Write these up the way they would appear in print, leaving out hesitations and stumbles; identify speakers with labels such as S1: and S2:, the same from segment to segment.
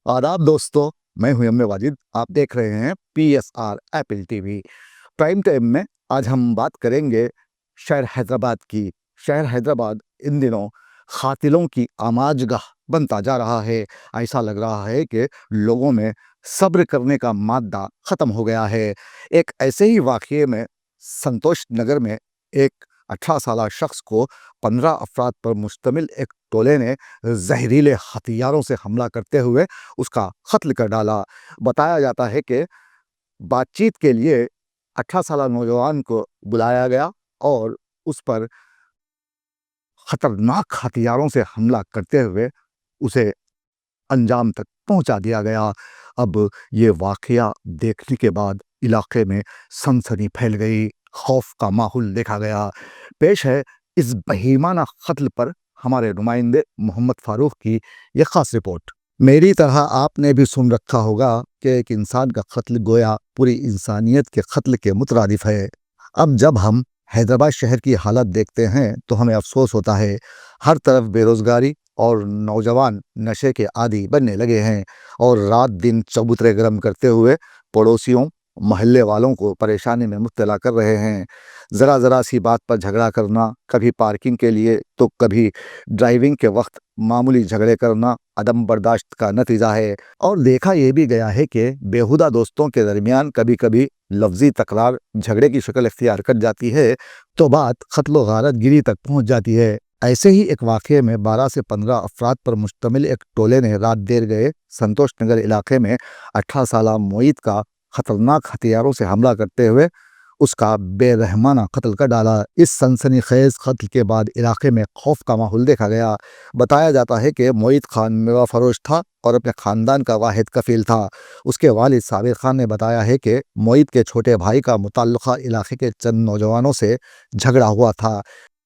S1: आदाब दोस्तों, मैं हूं एम ए वाजिद। आप देख रहे हैं PSR Apple TV. Prime time में आज हम बात करेंगे शहर हैदराबाद की। शहर हैदराबाद इन दिनों कातिलों की आमाजगाह बनता जा रहा है। ऐसा लग रहा है कि लोगों में सब्र करने का मादा ख़त्म हो गया है। एक ऐसे ही वाक़ये में संतोष नगर में एक 18 साला शख्स को 15 अफराद पर मुश्तमिल एक टोले ने जहरीले हथियारों से हमला करते हुए उसका कत्ल कर डाला। बताया जाता है कि बातचीत के लिए 18 साला नौजवान को बुलाया गया और उस पर खतरनाक हथियारों से हमला करते हुए उसे अंजाम तक पहुंचा दिया गया। अब ये वाकया देखने के बाद इलाके में सनसनी फैल गई, खौफ का माहौल देखा गया। पेश है इस बहीमाना कत्ल पर हमारे नुमाइंदे मोहम्मद फारूक की ये खास रिपोर्ट। मेरी तरह आपने भी सुन रखा होगा कि एक इंसान का कत्ल गोया पूरी इंसानियत के कत्ल के मुतरादिफ है। अब जब हम हैदराबाद शहर की हालत देखते हैं तो हमें अफसोस होता है। हर तरफ बेरोजगारी और नौजवान नशे के आदी बनने लगे हैं और रात दिन चबूतरे गर्म करते हुए पड़ोसियों मोहल्ले वालों को परेशानी में मुब्तला कर रहे हैं। ज़रा सी बात पर झगड़ा करना, कभी पार्किंग के लिए तो कभी ड्राइविंग के वक्त मामूली झगड़े करना अदम बर्दाश्त का नतीजा है। और देखा यह भी गया है कि बेहुदा दोस्तों के दरमियान कभी कभी लफ्ज़ी तकरार झगड़े की शक्ल इख्तियार कर जाती है तो बात क़त्ल गारत गिरी तक पहुँच जाती है। ऐसे ही एक वाक़ये में 12 से 15 अफराद पर मुश्तमिल एक टोले ने रात देर गए संतोष नगर इलाके में 18 साला मोईद का खतरनाक हथियारों से हमला करते हुए उसका बेरहमाना कत्ल कर डाला। इस सनसनीखेज कत्ल के बाद इलाके में खौफ का माहौल देखा गया। बताया जाता है कि मोईद खान मेवा फरोश था और अपने ख़ानदान का वाहिद कफील था। उसके वालिद साबिर खान ने बताया है कि मोईद के छोटे भाई का मुताल्लिक़ा इलाके के चंद नौजवानों से झगड़ा हुआ था।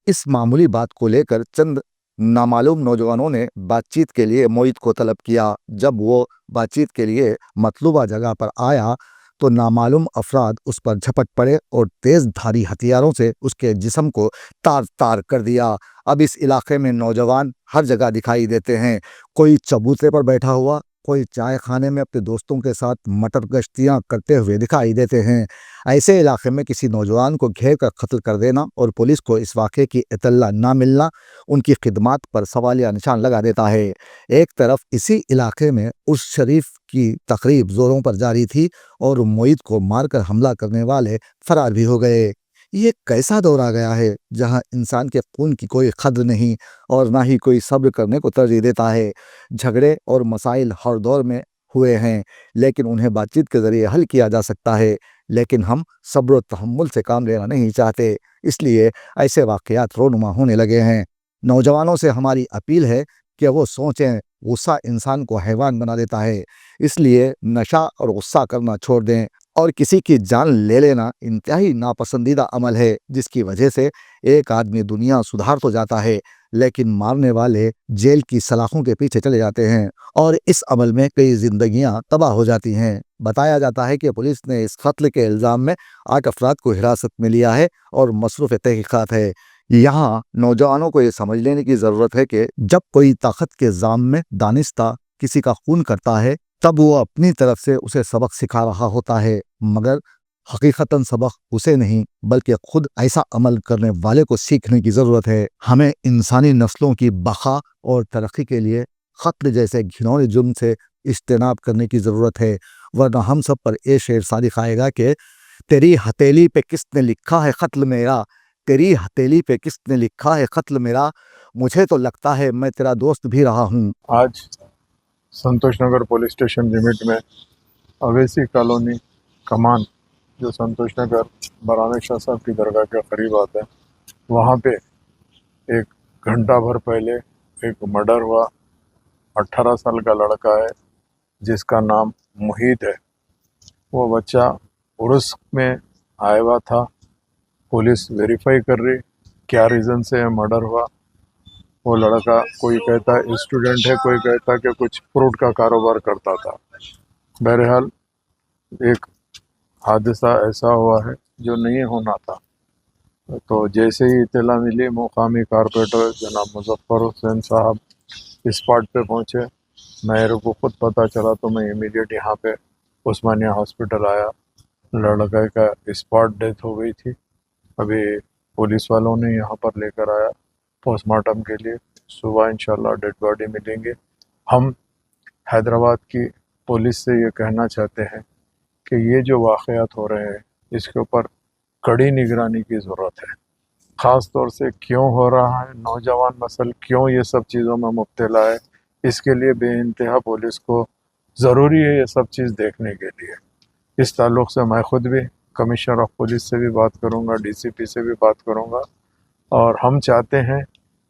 S1: इस मामूली बात को लेकर चंद नामालूम नौजवानों ने बातचीत के लिए मोईद को तलब किया। जब वो बातचीत के लिए मतलूबा जगह पर आया तो नामालूम अफराद उस पर झपट पड़े और तेज़ धारी हथियारों से उसके जिस्म को तार तार कर दिया। अब इस इलाके में नौजवान हर जगह दिखाई देते हैं। कोई चबूतरे पर बैठा हुआ, कोई चाय खाने में अपने दोस्तों के साथ मटर गश्तियाँ करते हुए दिखाई देते हैं। ऐसे इलाके में किसी नौजवान को घेर कर कत्ल कर देना और पुलिस को इस वाक़े की इत्तला ना मिलना उनकी खिदमत पर सवालिया निशान लगा देता है। एक तरफ इसी इलाके में उस शरीफ की तकरीब ज़ोरों पर जारी थी और मोईद को मारकर हमला करने वाले फरार भी हो गए। ये कैसा दौर आ गया है जहां इंसान के खून की कोई कद्र नहीं और ना ही कोई सब्र करने को तरजीह देता है। झगड़े और मसाइल हर दौर में हुए हैं लेकिन उन्हें बातचीत के ज़रिए हल किया जा सकता है। लेकिन हम सब्र और तहम्मुल से काम लेना नहीं चाहते, इसलिए ऐसे वाक़यात रोनुमा होने लगे हैं। नौजवानों से हमारी अपील है कि वो सोचें, गुस्सा इंसान को हैवान बना देता है, इसलिए नशा और गुस्सा करना छोड़ दें। और किसी की जान ले लेना इंतहाई नापसंदीदा अमल है जिसकी वजह से एक आदमी दुनिया सुधार तो जाता है लेकिन मारने वाले जेल की सलाखों के पीछे चले जाते हैं और इस अमल में कई जिंदगियां तबाह हो जाती हैं। बताया जाता है कि पुलिस ने इस कत्ल के इल्ज़ाम में 8 अफराद को हिरासत में लिया है और मसरूफ़ तहकीक़ात है। यहाँ नौजवानों को ये समझ लेने की ज़रूरत है कि जब कोई ताकत के जाम में दानिस्ता किसी का खून करता है तब वो अपनी तरफ से उसे सबक सिखा रहा होता है, मगर हकीकतन सबक उसे नहीं बल्कि खुद ऐसा अमल करने वाले को सीखने की ज़रूरत है। हमें इंसानी नस्लों की बका और तरक्की के लिए कत्ल जैसे घिनौने जुर्म से इज्तनाब करने की ज़रूरत है, वरना हम सब पर ये शेर सादिक आएगा कि तेरी हथेली पे किसने लिखा है कत्ल मेरा, तेरी हथेली पे किसने लिखा है कत्ल मेरा, मुझे तो लगता है मैं तेरा दोस्त भी रहा हूँ।
S2: आज संतोष नगर पुलिस स्टेशन लिमिट में अवेसी कॉलोनी कमान, जो संतोष नगर बराने शाह साहब की दरगाह के करीब आता है, वहाँ पे एक घंटा भर पहले एक मर्डर हुआ। 18 साल का लड़का है जिसका नाम मुहीद है। वो बच्चा उर्स में आया हुआ था। पुलिस वेरीफाई कर रही क्या रीज़न से मर्डर हुआ। वो लड़का कोई कहता है स्टूडेंट है, कोई कहता कि कुछ फ्रूट का कारोबार करता था। बहरहाल एक हादसा ऐसा हुआ है जो नहीं होना था। तो जैसे ही इत्तला मिली, मुकामी कारपोरेटर जनाब मुजफ्फर हुसैन साहब स्पॉट पे पहुँचे मेरे को खुद पता चला तो मैं इमीडिएट यहाँ पे उस्मानिया हॉस्पिटल आया। लड़के का स्पॉट डेथ हो गई थी। अभी पुलिस वालों ने यहाँ पर लेकर आया पोस्टमार्टम के लिए। सुबह इंशाल्लाह डेड बॉडी मिलेंगे। हम हैदराबाद की पुलिस से ये कहना चाहते हैं कि ये जो वाक़यात हो रहे हैं इसके ऊपर कड़ी निगरानी की ज़रूरत है। ख़ास तौर से क्यों हो रहा है, नौजवान नस्ल क्यों ये सब चीज़ों में मुब्तला है, इसके लिए बेइंतहा पुलिस को ज़रूरी है ये सब चीज़ देखने के लिए। इस ताल्लुक़ से मैं ख़ुद भी कमिश्नर ऑफ पुलिस से भी बात करूँगा, DCP से भी बात करूँगा, और हम चाहते हैं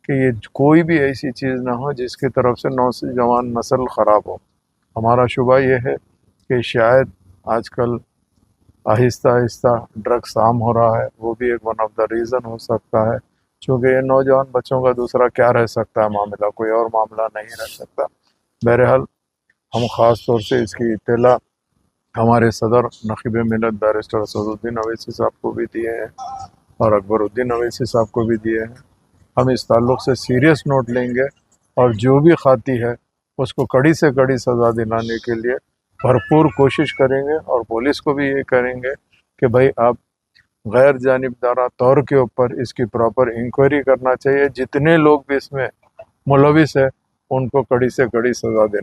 S2: कि ये कोई भी ऐसी चीज़ ना हो जिसकी तरफ से नौजवान नस्ल ख़राब हो। हमारा शुबा ये है कि शायद आजकल आहिस्ता आहिस्ता ड्रग्स आम हो रहा है, वो भी एक वन ऑफ द रीज़न हो सकता है, क्योंकि ये नौजवान बच्चों का दूसरा क्या रह सकता है मामला, कोई और मामला नहीं रह सकता। बहरहाल हम ख़ास तौर से इसकी इत्तला हमारे सदर नक़ीब मिल्लत बैरिस्टर असदुद्दीन अवैसी साहब को भी दिए हैं और अकबरुद्दीन अवैसी साहब को भी दिए हैं। हम इस ताल्लुक़ से सीरियस नोट लेंगे और जो भी खाती है उसको कड़ी से कड़ी सज़ा दिलाने के लिए भरपूर कोशिश करेंगे, और पुलिस को भी ये करेंगे कि भाई आप गैर जानिबदारा तौर के ऊपर इसकी प्रॉपर इंक्वायरी करना चाहिए। जितने लोग भी इसमें मुलविस है उनको कड़ी से कड़ी सज़ा देना